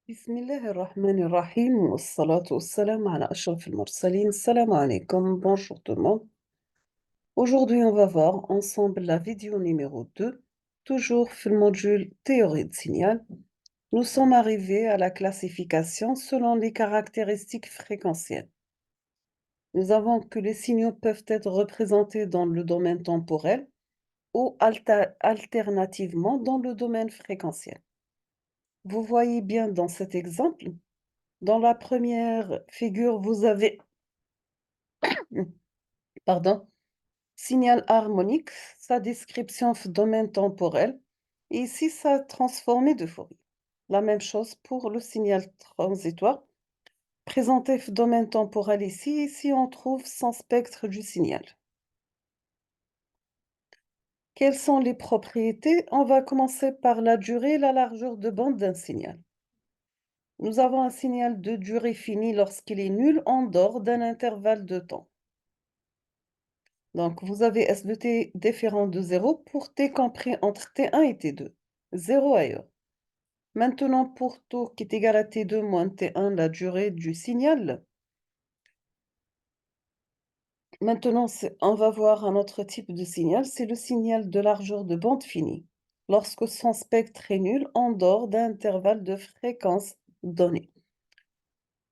بسم الله الرحمن الرحيم والصلاة والسلام على أشرف المرسلين. Salam alaikum, bonjour tout le monde. Aujourd'hui, on va voir ensemble la vidéo numéro 2, toujours sur le module théorie de signal. Nous sommes arrivés à la classification selon les caractéristiques fréquentielles. Nous avons que les signaux peuvent être représentés dans le domaine temporel ou alternativement dans le domaine fréquentiel. Vous voyez bien dans cet exemple, dans la première figure, vous avez pardon, signal harmonique, sa description domaine temporel, et ici sa transformée de Fourier. La même chose pour le signal transitoire, présenté domaine temporel ici, ici on trouve son spectre du signal. Quelles sont les propriétés? On va commencer par la durée et la largeur de bande d'un signal. Nous avons un signal de durée finie lorsqu'il est nul en dehors d'un intervalle de temps. Donc, vous avez S de t différent de 0 pour t compris entre T1 et T2. 0 ailleurs. Maintenant, pour tau qui est égal à T2 moins T1, la durée du signal. Maintenant, on va voir un autre type de signal, c'est le signal de largeur de bande finie, lorsque son spectre est nul en dehors d'un intervalle de fréquence donné.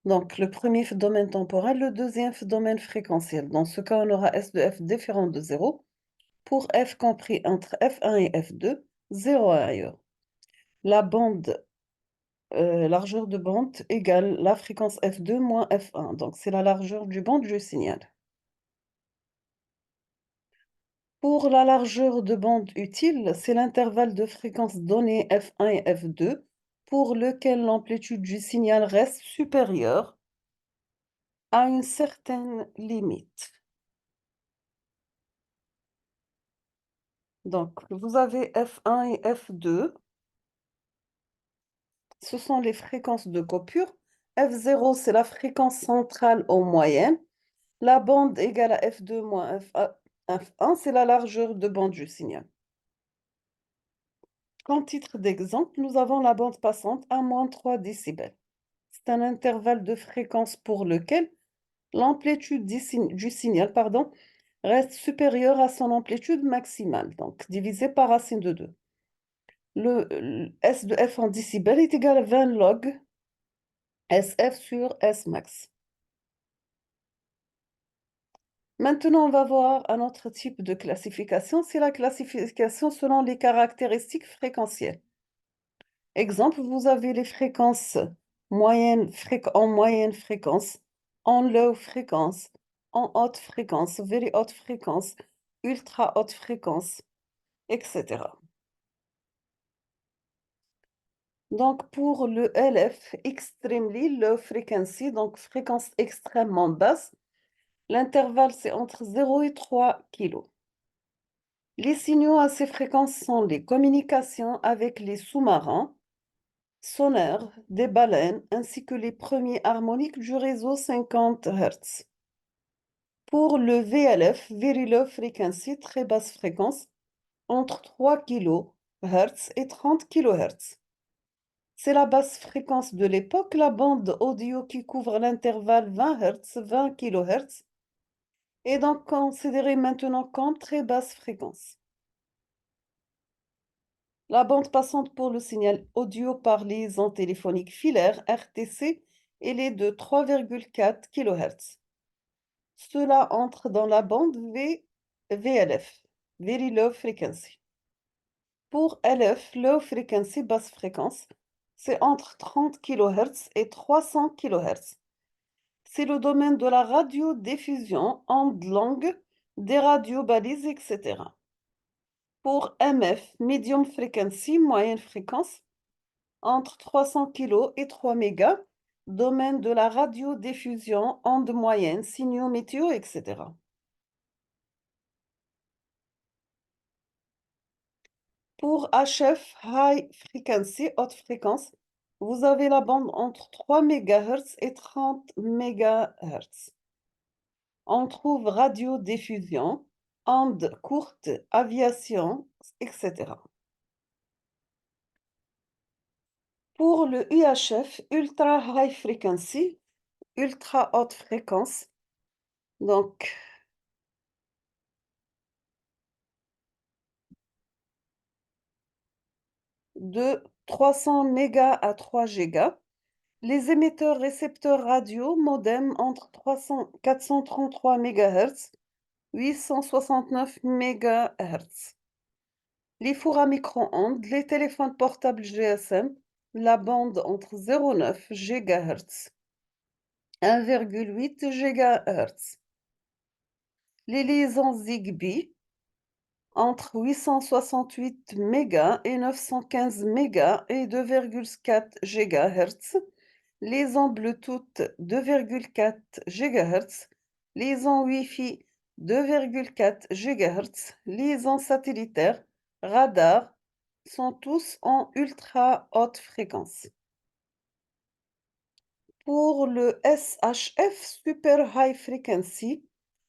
Donc, le premier domaine temporel, le deuxième domaine fréquentiel. Dans ce cas, on aura S de f différent de 0. Pour f compris entre f1 et f2, 0 ailleurs. La bande, largeur de bande égale la fréquence f2 moins f1. Donc, c'est la largeur du bande du signal. Pour la largeur de bande utile, c'est l'intervalle de fréquence donné f1 et f2 pour lequel l'amplitude du signal reste supérieure à une certaine limite. Donc, vous avez f1 et f2. Ce sont les fréquences de coupure. F0, c'est la fréquence centrale en moyenne. La bande égale à F2 moins F1, c'est la largeur de bande du signal. Comme titre d'exemple, nous avons la bande passante à moins 3 décibels. C'est un intervalle de fréquence pour lequel l'amplitude du signal reste supérieure à son amplitude maximale, donc divisé par racine de 2. Le S de F en décibels est égal à 20 log SF sur S max. Maintenant, on va voir un autre type de classification, c'est la classification selon les caractéristiques fréquentielles. Exemple, vous avez les fréquences en moyenne fréquence, en low fréquence, en haute fréquence, very haute fréquence, ultra haute fréquence, etc. Donc, pour le LF, extremely low frequency, donc fréquence extrêmement basse, l'intervalle c'est entre 0 et 3 kg. Les signaux à ces fréquences sont les communications avec les sous-marins, sonars, des baleines, ainsi que les premiers harmoniques du réseau 50 Hz. Pour le VLF, Very Low Frequency, très basse fréquence, entre 3 kHz et 30 kHz. C'est la basse fréquence de l'époque, la bande audio qui couvre l'intervalle 20 Hz, 20 kHz, est donc considérée maintenant comme très basse fréquence. La bande passante pour le signal audio par liaison téléphonique filaire RTC, elle est de 3,4 kHz. Cela entre dans la bande VLF, Very Low Frequency. Pour LF, Low Frequency, basse fréquence, c'est entre 30 kHz et 300 kHz. C'est le domaine de la radiodiffusion, ondes longues, des radios balises, etc. Pour MF, Medium Frequency, moyenne fréquence, entre 300 kg et 3 mégas, domaine de la radiodiffusion, ondes moyennes, signaux météo, etc. Pour HF, High Frequency, haute fréquence, vous avez la bande entre 3 MHz et 30 MHz. On trouve radiodiffusion, ondes courtes, aviation, etc. Pour le UHF, Ultra High Frequency, ultra haute fréquence, donc de 300 mégas à 3 gigas. Les émetteurs-récepteurs radio modem entre 300 433 MHz, 869 MHz. Les fours à micro-ondes, les téléphones portables GSM, la bande entre 0,9 GHz, 1,8 GHz. Les liaisons Zigbee entre 868 mégas et 915 mégas et 2,4 GHz. Liaison Bluetooth 2,4 GHz. Liaison Wi-Fi 2,4 GHz. Liaison satellitaire, radar sont tous en ultra haute fréquence. Pour le SHF, Super High Frequency,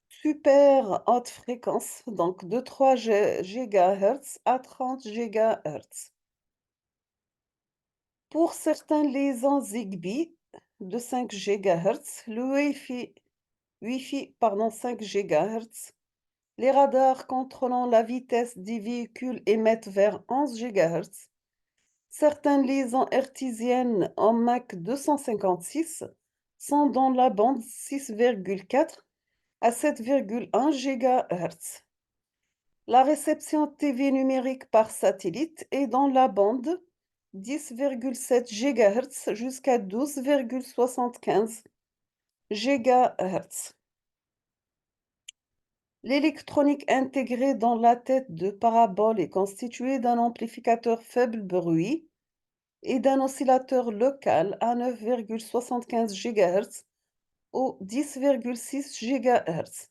super haute fréquence, donc de 3 GHz à 30 GHz. Pour certains liaisons Zigbee de 5 GHz, le Wi-Fi 5 GHz, les radars contrôlant la vitesse des véhicules émettent vers 11 GHz. Certaines liaisons hertziennes en Mach 256 sont dans la bande 6,4 à 7,1 GHz. La réception TV numérique par satellite est dans la bande 10,7 GHz jusqu'à 12,75 GHz. L'électronique intégrée dans la tête de parabole est constituée d'un amplificateur faible bruit et d'un oscillateur local à 9,75 GHz ou 10,6 GHz.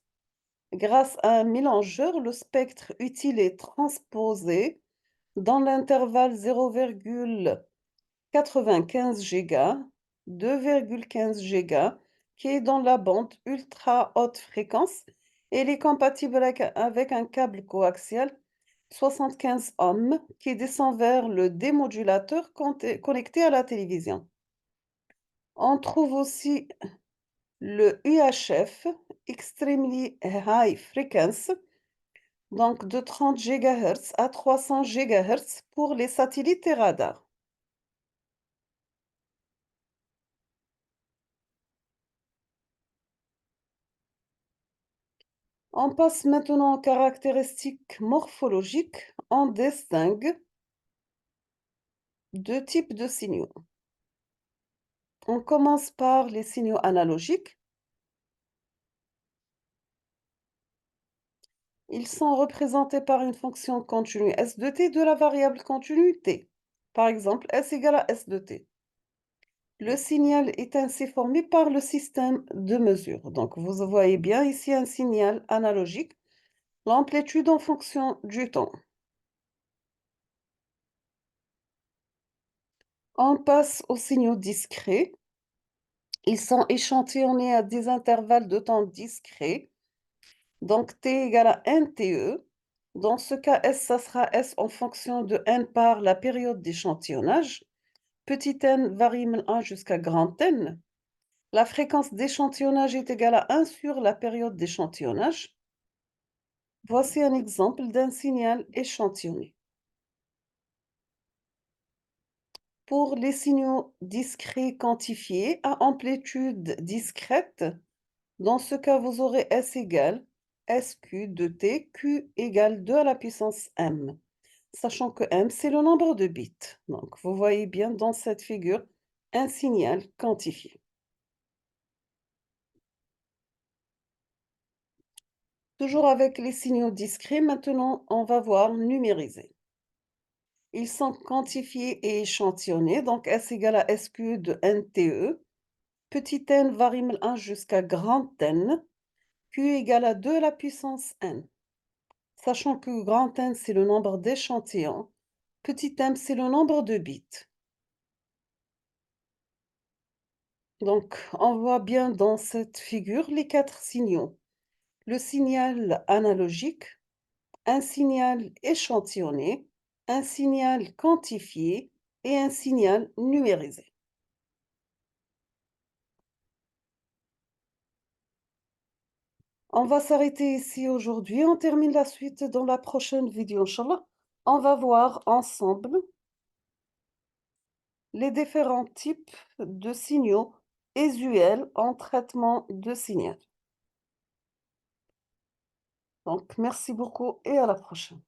Grâce à un mélangeur, le spectre utile est transposé dans l'intervalle 0,95 GHz, 2,15 GHz, qui est dans la bande ultra haute fréquence et il est compatible avec un câble coaxial 75 ohms qui descend vers le démodulateur connecté à la télévision. On trouve aussi le UHF, Extremely High Frequency, donc de 30 GHz à 300 GHz pour les satellites et radars. On passe maintenant aux caractéristiques morphologiques. On distingue deux types de signaux. On commence par les signaux analogiques. Ils sont représentés par une fonction continue S de t de la variable continue t. Par exemple, S égale à S de t. Le signal est ainsi formé par le système de mesure. Donc, vous voyez bien ici un signal analogique, l'amplitude en fonction du temps. On passe aux signaux discrets. Ils sont échantillonnés à des intervalles de temps discrets. Donc, t égale à nTE. Dans ce cas, S, ça sera S en fonction de n par la période d'échantillonnage. Petit n varie de 1 jusqu'à grand N. La fréquence d'échantillonnage est égale à 1 sur la période d'échantillonnage. Voici un exemple d'un signal échantillonné. Pour les signaux discrets quantifiés à amplitude discrète, dans ce cas, vous aurez S égale SQ de T, Q égale 2 à la puissance M, sachant que M, c'est le nombre de bits. Donc, vous voyez bien dans cette figure un signal quantifié. Toujours avec les signaux discrets, maintenant, on va voir numériser. Ils sont quantifiés et échantillonnés, donc S égale à SQ de NTE. Petit n varie de 1 jusqu'à grand N. Q égale à 2 à la puissance N. Sachant que grand N, c'est le nombre d'échantillons. Petit m, c'est le nombre de bits. Donc, on voit bien dans cette figure les 4 signaux. Le signal analogique, un signal échantillonné, un signal quantifié et un signal numérisé. On va s'arrêter ici aujourd'hui. On termine la suite dans la prochaine vidéo, Inch'Allah. On va voir ensemble les différents types de signaux usuels en traitement de signal. Donc, merci beaucoup et à la prochaine.